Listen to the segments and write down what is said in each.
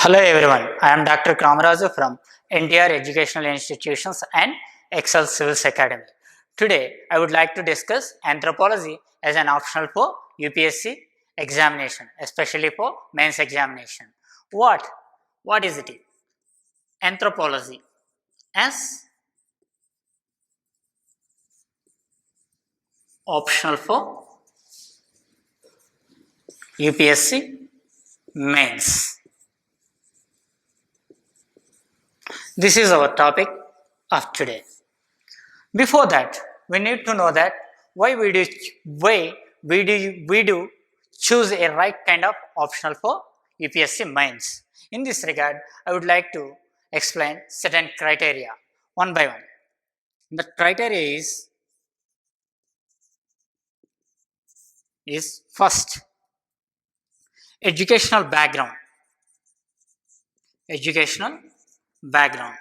Hello everyone, I am Dr. Kamaraju from NTR Educational Institutions and Excel Civils Academy. Today, I would like to discuss anthropology as an optional for UPSC examination, especially for mains examination. What is it? Anthropology as optional for UPSC mains. This is our topic of today. Before that, we need to know that why we do choose a right kind of optional for UPSC mains. In this regard, I would like to explain certain criteria one by one. The criteria is first educational background. Educational background.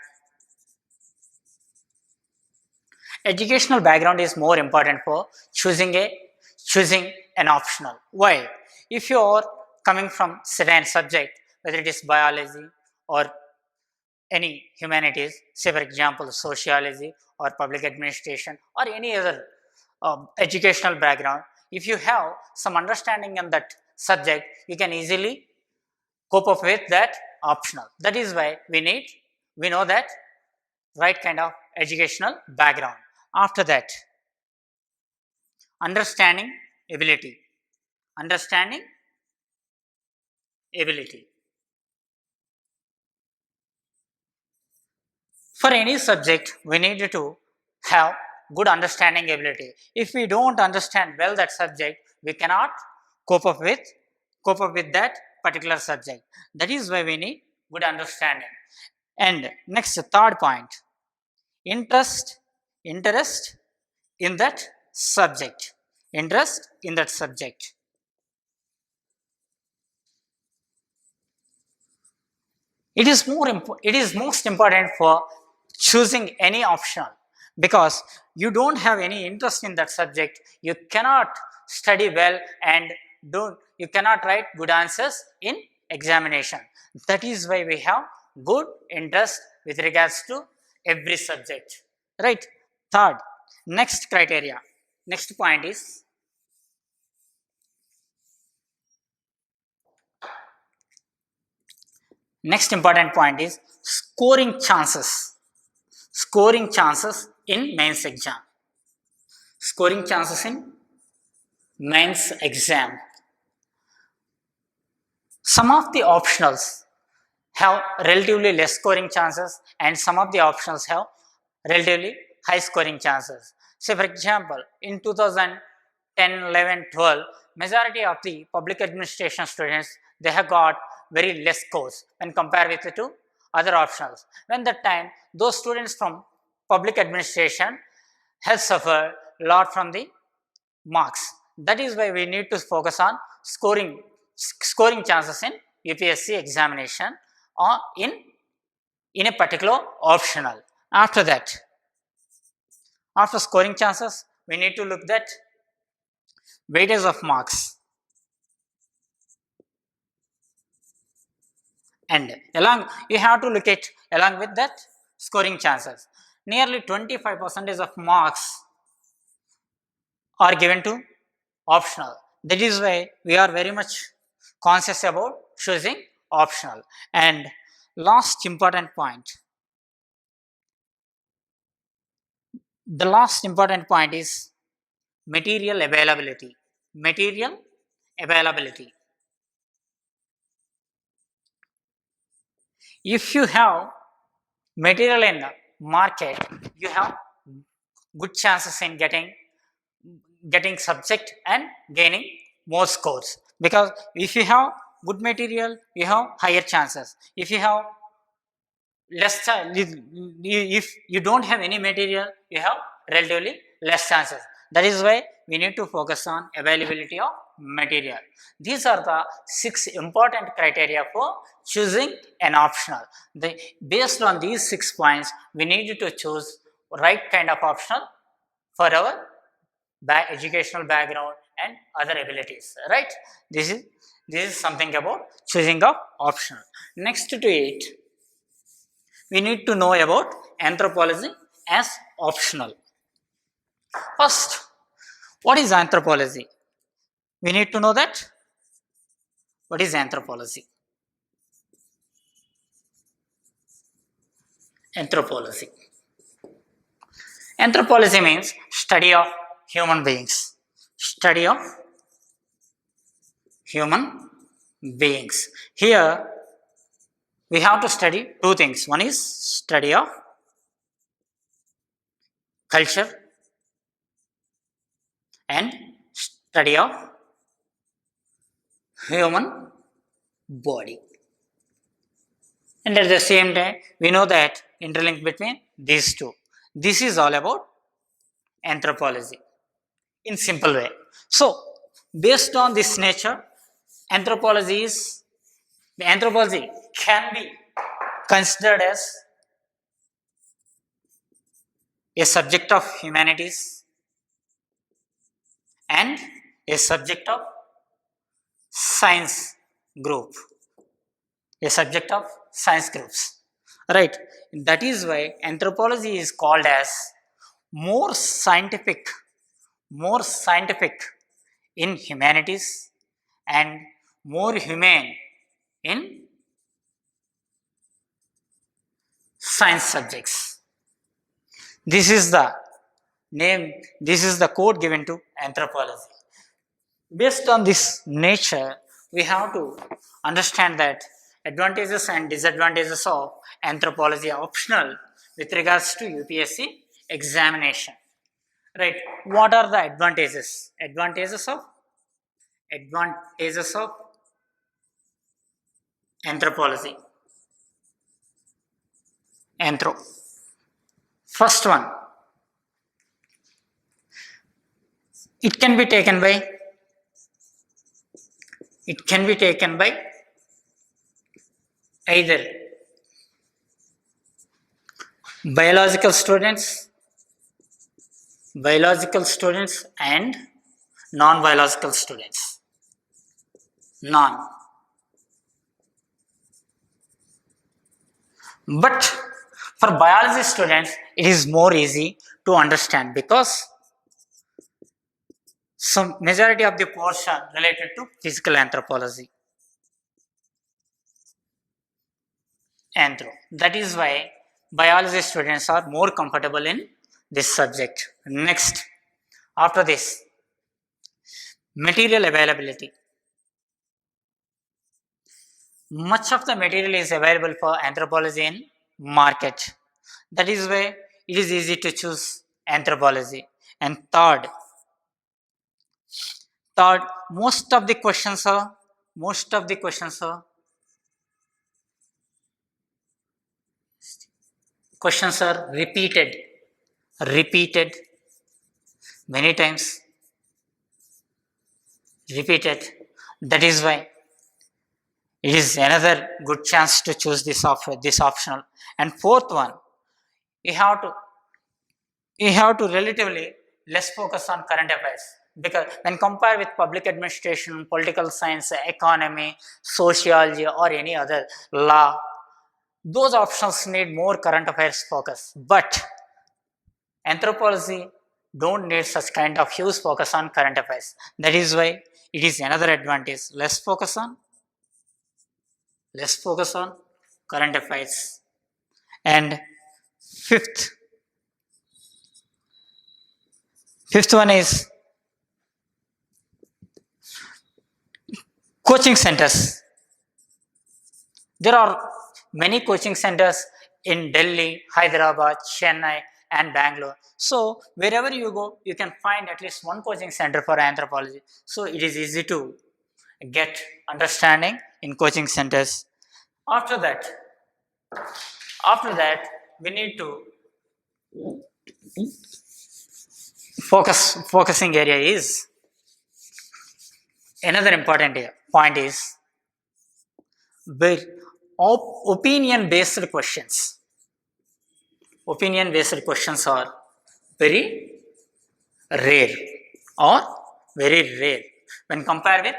Educational background is more important for choosing an optional. Why? If you are coming from certain subject, whether it is biology or any humanities, say for example sociology or public administration or any other educational background, if you have some understanding on that subject, you can easily cope up with that optional. That is why we know that right kind of educational background. After that, understanding ability. Understanding ability. For any subject, we need to have good understanding ability. If we don't understand well that subject, we cannot cope up with that particular subject. That is why we need good understanding. And next, third point, interest in that subject. Interest in that subject. It is most important for choosing any optional, because you don't have any interest in that subject, you cannot study well and you cannot write good answers in examination. That is why we have good interest with regards to every subject, right? Third, next criteria, next point is next important point is scoring chances. Scoring chances in mains exam. Scoring chances in mains exam. Some of the optionals have relatively less scoring chances and some of the optionals have relatively high scoring chances. Say for example, in 2010, 11, 12, majority of the public administration students, they have got very less scores when compared with the two other optionals. When that time, those students from public administration have suffered a lot from the marks. That is why we need to focus on scoring chances in UPSC examination or in a particular optional. After that, after scoring chances, we need to look at weightage of marks. And you have to look at along with that scoring chances. Nearly 25% of marks are given to optional. That is why we are very much conscious about choosing optional. And last important point. The last important point is material availability. Material availability. If you have material in the market, you have good chances in getting subject and gaining more scores, because if you have good material, you have higher chances. If you have if you don't have any material, you have relatively less chances. That is why we need to focus on availability of material. These are the 6 important criteria for choosing an optional. Based on these 6 points, we need to choose right kind of optional for our educational background and other abilities, right? This is something about choosing of optional. Next to it, we need to know about anthropology as optional. First, what is anthropology? We need to know that. What is anthropology? Anthropology. Anthropology means study of human beings. Study of human beings. Here, we have to study two things. One is study of culture and study of human body. And at the same time, we know that interlink between these two. This is all about anthropology in simple way. So, based on this nature, anthropology can be considered as a subject of humanities and a subject of science group. A subject of science groups, right? That is why anthropology is called as more scientific in humanities and more humane in science subjects. This is the name, this is the code given to anthropology. Based on this nature, we have to understand that advantages and disadvantages of anthropology are optional with regards to UPSC examination. Right? What are the advantages? Advantages of anthropology. Anthro. First one, it can be taken by either biological students and non-biological students. But for biology students, it is more easy to understand because some majority of the portion related to physical anthropology. Anthro. That is why biology students are more comfortable in this subject. Next, after this, material availability. Much of the material is available for anthropology in market. That is why it is easy to choose anthropology. And third, most of the questions are repeated many times. That is why it is another good chance to choose this optional. And fourth one, you have to relatively less focus on current affairs, because when compared with public administration, political science, economy, sociology, or any other law, those options need more current affairs focus. But anthropology don't need such kind of huge focus on current affairs. That is why it is another advantage. Less focus on current affairs. And fifth one is coaching centers. There are many coaching centers in Delhi, Hyderabad, Chennai, and Bangalore. So wherever you go, you can find at least one coaching center for anthropology. So it is easy to get understanding in coaching centers. After that, we need to focusing area is another important point is opinion based questions. Opinion based questions are very rare or very rare when compared with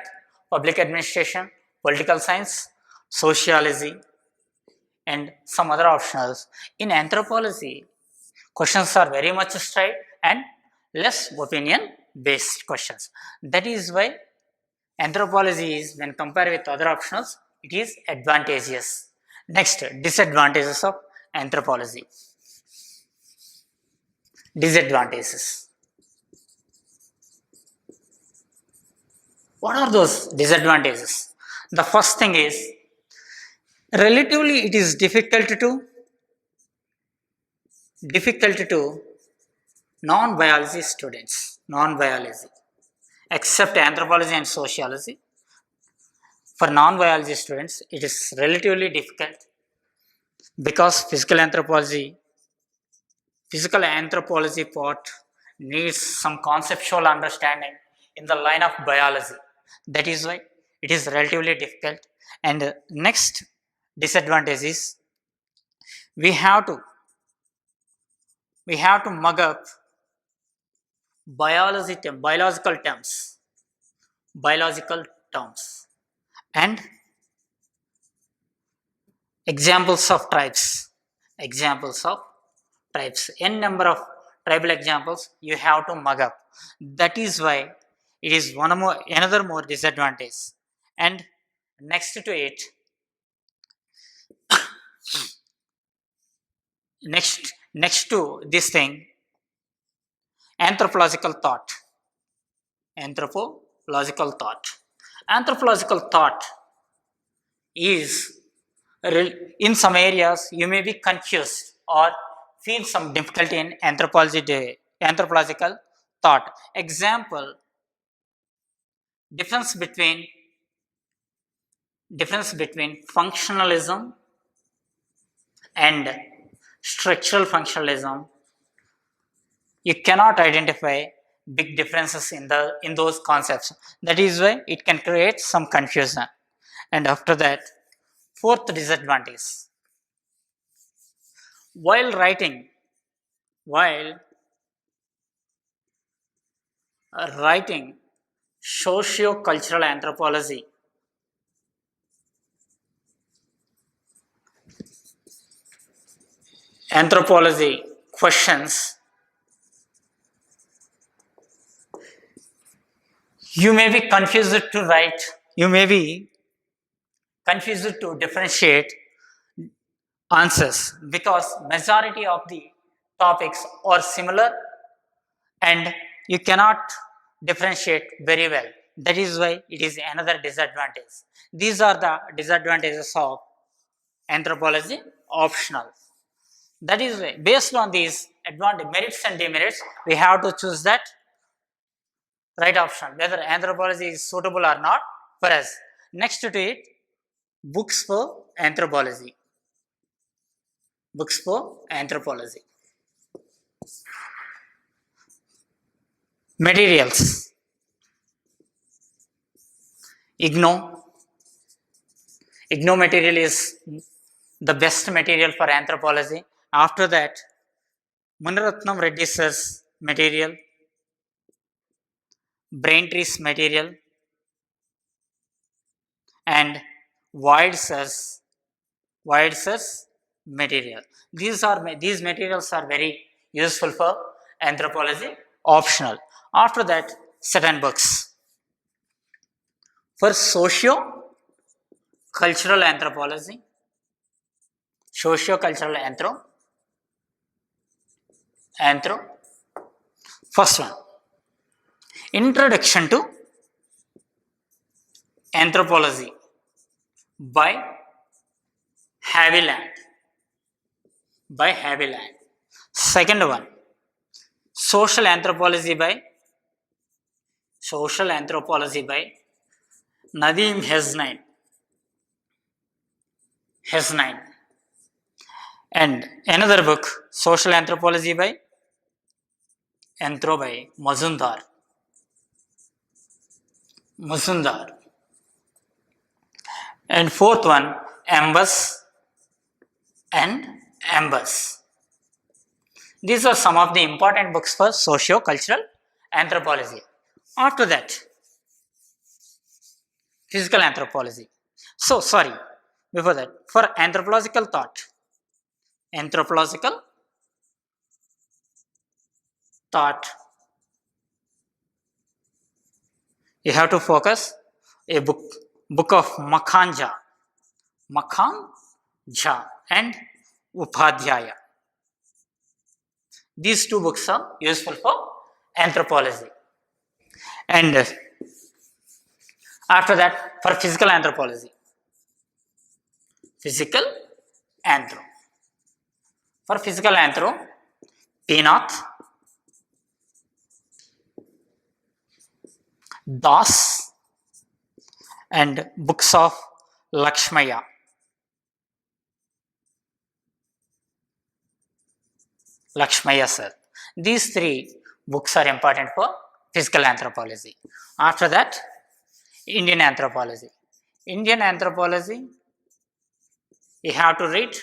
public administration, political science, sociology, and some other optionals. In anthropology, questions are very much straight and less opinion based questions. That is why anthropology is, when compared with other optionals, it is advantageous. Next, disadvantages of anthropology. Disadvantages. What are those disadvantages? The first thing is, relatively it is difficult to non-biology students, non-biology, except anthropology and sociology. For non-biology students, it is relatively difficult because physical anthropology part needs some conceptual understanding in the line of biology. That is why it is relatively difficult. And next disadvantage is, we have to mug up biological terms and examples of tribes, n number of tribal examples you have to mug up. That is why it is another more disadvantage. And next to it, next to this thing, anthropological thought. Anthropological thought is, in some areas you may be confused or feel some difficulty in anthropological thought. Example, difference between functionalism and structural functionalism. You cannot identify big differences in those concepts. That is why it can create some confusion. And after that, fourth disadvantage, while writing socio-cultural anthropology, questions, you may be confused to differentiate answers because majority of the topics are similar and you cannot differentiate very well. That is why it is another disadvantage. These are the disadvantages of anthropology optional. That is why, based on these merits and demerits, we have to choose that right option, whether anthropology is suitable or not for us. Next to it, books for anthropology. Materials. IGNOU material is the best material for anthropology. After that, Muniratnam Reddy sir's material, Braintree's material, and Wide sir's material. These materials are very useful for anthropology optional. After that, certain books. For socio-cultural anthropology, first one, Introduction to Anthropology by Haviland. Second one, Social Anthropology by Nadeem Hesnain. And another book, Social Anthropology by Mazumdar. And fourth one, Ambus. These are some of the important books for socio-cultural anthropology. After that, physical anthropology. So, sorry, before that, for anthropological thought, you have to focus a book of Makhan Jha and Upadhyaya. These two books are useful for anthropology. And after that, for physical anthropology, physical anthro. For physical anthro, Pinath, Das, and books of Lakshmaya. Lakshmaya sir. These three books are important for physical anthropology. After that, Indian anthropology. Indian anthropology, you have to read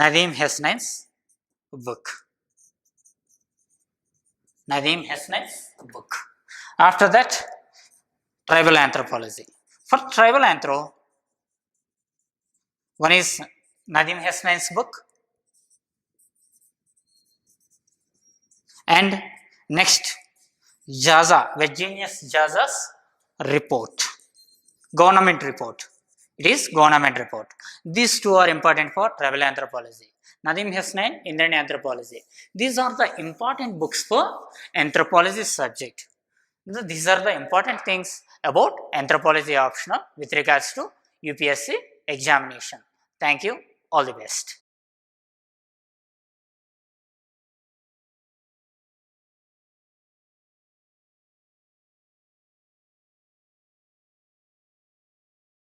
Nadeem Hesnain's book. Nadeem Hesnain's book. After that, tribal anthropology. For tribal anthro, one is Nadeem Hesnain's book, and next, Virginius Jaza's report, government report. It is government report. These two are important for tribal anthropology. Nadeem Hesnain, Indian anthropology. These are the important books for anthropology subject. These are the important things about anthropology optional with regards to UPSC examination. Thank you. All the best.